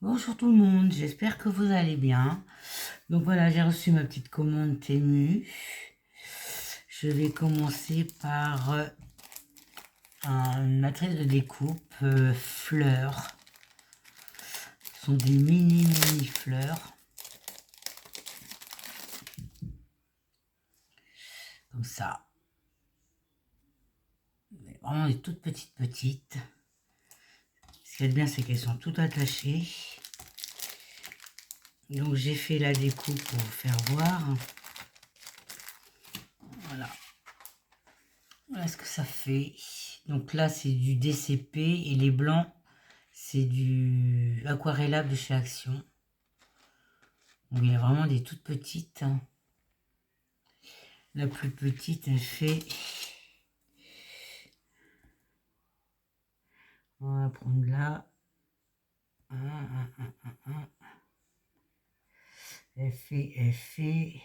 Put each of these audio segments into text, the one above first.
Bonjour tout le monde, j'espère que vous allez bien. Donc voilà, j'ai reçu ma petite commande Temu. Je vais commencer par un matériel de découpe fleurs. Ce sont des mini fleurs. Comme ça. Vraiment des toutes petites. Ce qui est bien, c'est qu'elles sont toutes attachées. Donc j'ai fait la découpe pour vous faire voir. Voilà ce que ça fait. Donc là c'est du DCP et les blancs c'est du aquarellable de chez Action. Donc il y a vraiment des toutes petites. La plus petite elle fait... On va prendre là. Elle fait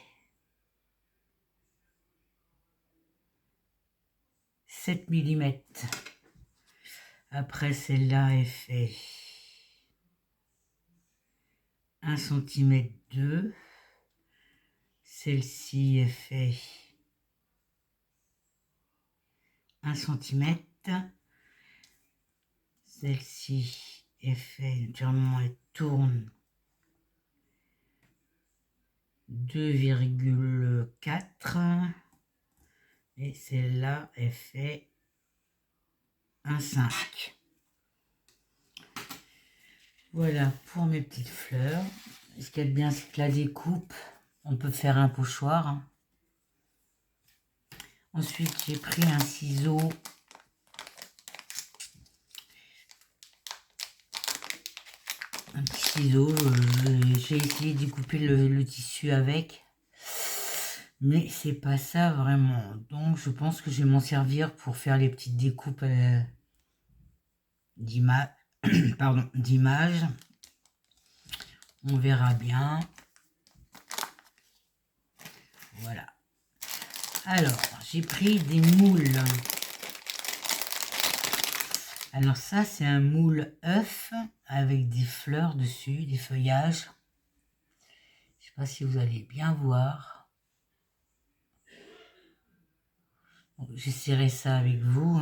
7 millimètres. Après celle-là, elle fait 1 cm 2. Celle-ci, elle fait 1 cm. Celle-ci, elle fait, naturellement, elle tourne 2,4. Et celle-là, elle fait 1,5. Voilà pour mes petites fleurs. Ce qu'il y a de bien, c'est que la découpe, on peut faire un pochoir. Ensuite, j'ai pris un ciseau. Un petit ciseau. J'ai essayé de découper le tissu avec. Mais c'est pas ça vraiment. Donc, je pense que je vais m'en servir pour faire les petites découpes d'images. On verra bien. Voilà. Alors, j'ai pris des moules. Alors ça, c'est un moule œuf avec des fleurs dessus, des feuillages. Je sais pas si vous allez bien voir. J'essaierai ça avec vous.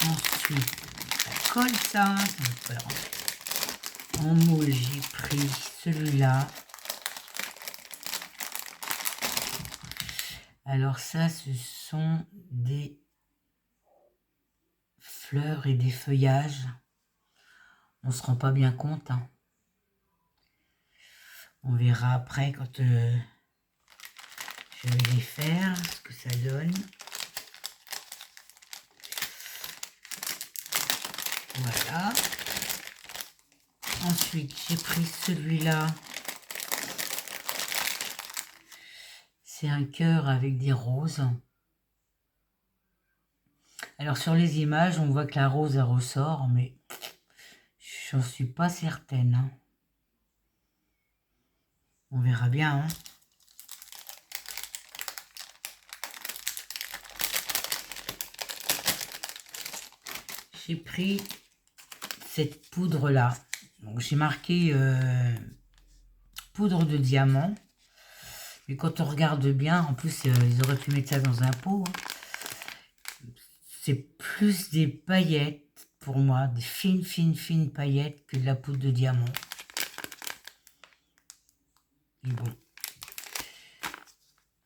Ensuite, ça colle ça. En moule, j'ai pris celui-là. Alors ça, ce sont des fleurs et des feuillages. On se rend pas bien compte. On verra après quand je vais les faire, ce que ça donne. Voilà. Ensuite, j'ai pris celui-là. C'est un cœur avec des roses. Alors sur les images, on voit que la rose elle ressort, mais j'en suis pas certaine. On verra bien. J'ai pris cette poudre là. Donc j'ai marqué poudre de diamant. Mais quand on regarde bien, en plus ils auraient pu mettre ça dans un pot. C'est plus des paillettes pour moi, des fines paillettes que de la poudre de diamant. Mais bon,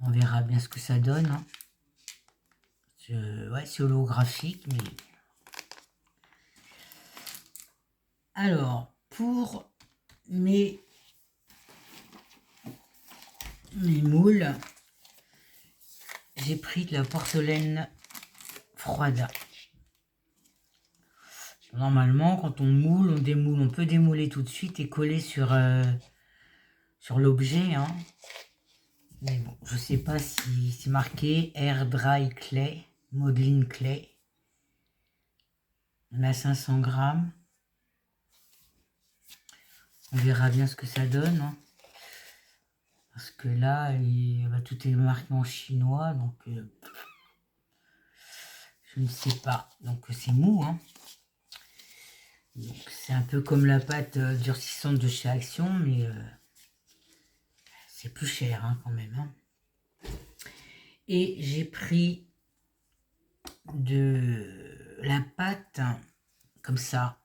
on verra bien ce que ça donne. Ouais, c'est holographique, mais... Alors, pour mes moules, j'ai pris de la porcelaine froide. Normalement, quand on moule, on démoule. On peut démouler tout de suite et coller sur l'objet. Mais bon, je sais pas si c'est marqué Air Dry Clay, Modeling Clay. On a 500 grammes. On verra bien ce que ça donne. Parce que là, tout est marqué en chinois. Donc, Je ne sais pas. Donc c'est mou, hein. C'est un peu comme la pâte durcissante de chez Action, mais c'est plus cher, hein, quand même, hein. Et j'ai pris de la pâte comme ça.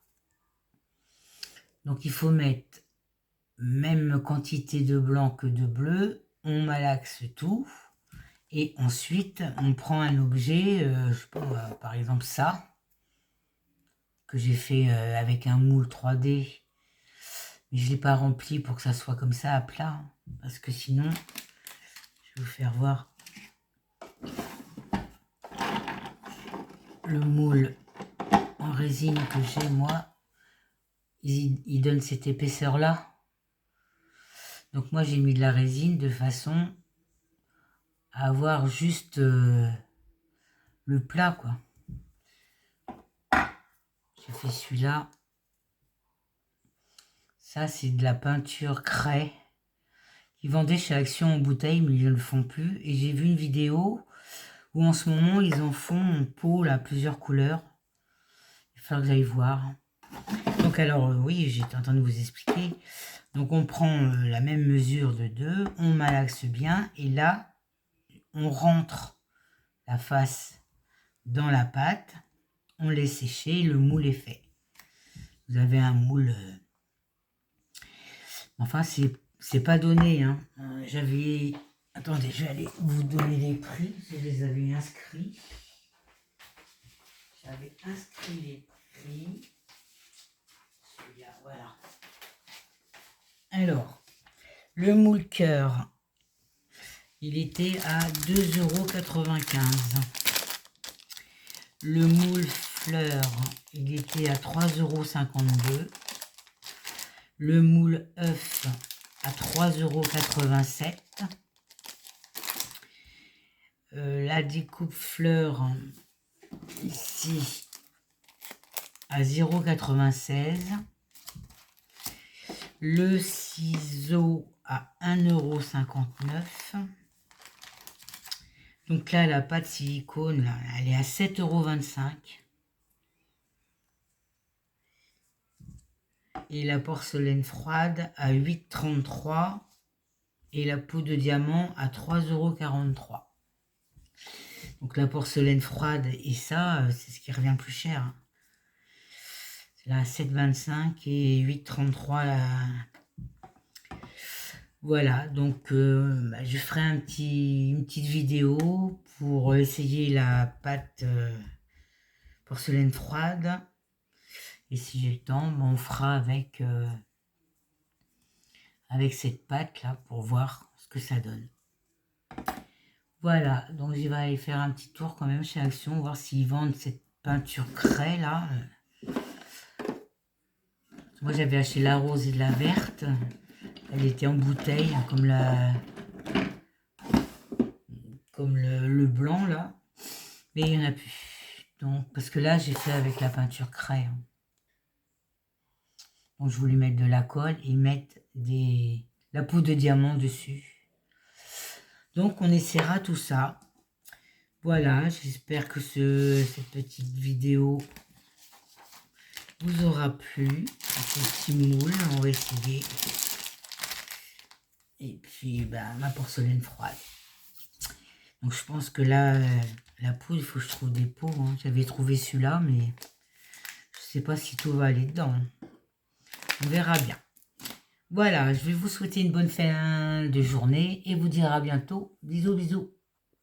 Donc il faut mettre même quantité de blanc que de bleu. On malaxe tout. Et ensuite, on prend un objet, je sais pas, par exemple ça, que j'ai fait avec un moule 3D. Mais je ne l'ai pas rempli pour que ça soit comme ça à plat. Hein, parce que sinon, je vais vous faire voir le moule en résine que j'ai moi. Il donne cette épaisseur là. Donc moi j'ai mis de la résine de façon à avoir juste le plat, quoi. J'ai fait celui-là. Ça c'est de la peinture craie. Ils vendaient chez Action en bouteille, mais ils ne le font plus. Et j'ai vu une vidéo où en ce moment ils en font en pot à plusieurs couleurs. Il va falloir que j'aille voir. Donc alors oui, j'étais en train de vous expliquer. Donc on prend la même mesure de 2, on malaxe bien et là on rentre la face dans la pâte, on laisse sécher, le moule est fait. Vous avez un moule, enfin c'est pas donné, hein. J'avais, attendez, je vais aller vous donner les prix, je les avais inscrits. J'avais inscrit les prix. Celui-là, voilà. Alors, le moule cœur, il était à 2,95 €. Le moule fleur, il était à 3,52 €. Le moule œuf à 3,87 €. La découpe fleur, ici, à 0,96 €. Le ciseau à 1,59 €. Donc là, la pâte silicone, là, elle est à 7,25 €. Et la porcelaine froide à 8,33 €. Et la poudre de diamant à 3,43 €. Donc la porcelaine froide et ça, c'est ce qui revient plus cher, hein. C'est là à 7,25 € et 8,33 € là. Voilà, donc je ferai une petite vidéo pour essayer la pâte porcelaine froide. Et si j'ai le temps, on fera avec cette pâte là pour voir ce que ça donne. Voilà, donc je vais aller faire un petit tour quand même chez Action, voir s'ils vendent cette peinture craie là. Moi j'avais acheté la rose et la verte. Elle était en bouteille, comme le blanc là, mais il n'y en a plus. Donc, parce que là, j'ai fait avec la peinture craie. Hein. Donc, je voulais mettre de la colle et mettre la poudre de diamant dessus. Donc, on essaiera tout ça. Voilà, j'espère que cette petite vidéo vous aura plu. Ce petit moule, on va essayer. Et puis, ma porcelaine froide. Donc, je pense que là, la poudre, il faut que je trouve des pots. Hein. J'avais trouvé celui-là, mais je ne sais pas si tout va aller dedans. On verra bien. Voilà, je vais vous souhaiter une bonne fin de journée et vous dire à bientôt. Bisous, bisous.